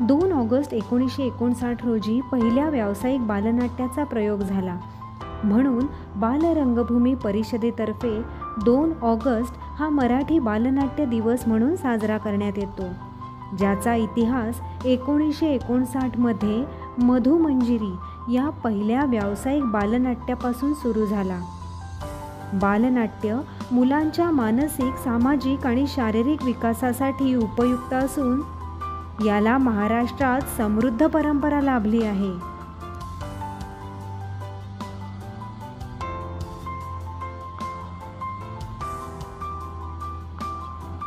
2 August 1959 रोजी पहिल्या व्यावसायिक बालनाट्याचा प्रयोग झाला. म्हणून बालरंगभूमी परिषदेतर्फे 2 ऑगस्ट हा मराठी बालनाट्य दिवस म्हणून साजरा करण्यात येतो, ज्याचा इतिहास 1959 मध्ये मधुमंजिरी या पहिल्या व्यावसायिक बालनाट्यापासून सुरू झाला. बालनाट्य मुलांच्या मानसिक, सामाजिक आणि शारीरिक विकासासाठी उपयुक्त असून याला महाराष्ट्रात समृद्ध परंपरा लाभली आहे.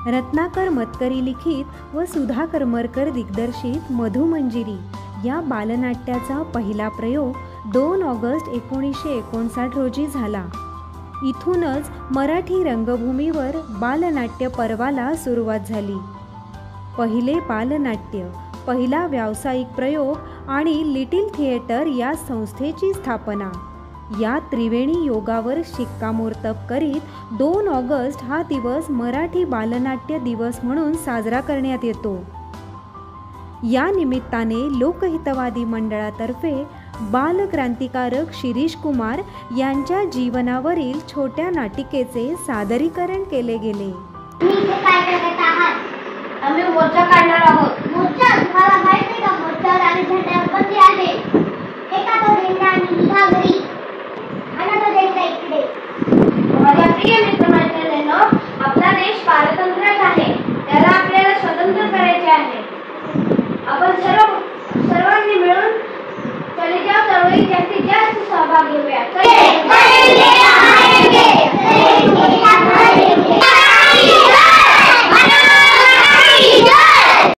रत्नाकर मतकरी लिखित व सुधा करमरकर दिग्दर्शित मधुमंजिरी या बालनाट्याचा पहिला प्रयोग 2 ऑगस्ट 1959 रोजी झाला. इथूनच मराठी रंगभूमीवर बालनाट्य पर्वाला सुरुवात झाली. पहिले बालनाट्य, पहिला व्यावसायिक प्रयोग आणि लिटिल थिएटर या संस्थेची स्थापना या त्रिवेणी योगावर शिक्कामोर्तब करीत 2 ऑगस्ट हा दिवस मराठी बालनाट्य दिवस म्हणून साजरा करण्यात येतो. या निमित्ताने लोकहितवादी मंडळातर्फे बालक्रांतिकारक शिरीष कुमार यांच्या जीवनावरील छोट्या नाटिकेचे सादरीकरण केले गेले. आम्ही मोर्चा काढणार आहोत. मोर्चा तुम्हाला माहिती का? मोर्चावर आणि झेंड्यावर बंदी आहे. एका तो झेंडा आणि निघा घरी, आणि तो झेंडा इकडे. माझ्या प्रिय मित्रमैत्रिणींनो, आपला देश पारतंत्र्यात आहे. त्याला आपल्याला स्वतंत्र करायचे आहे.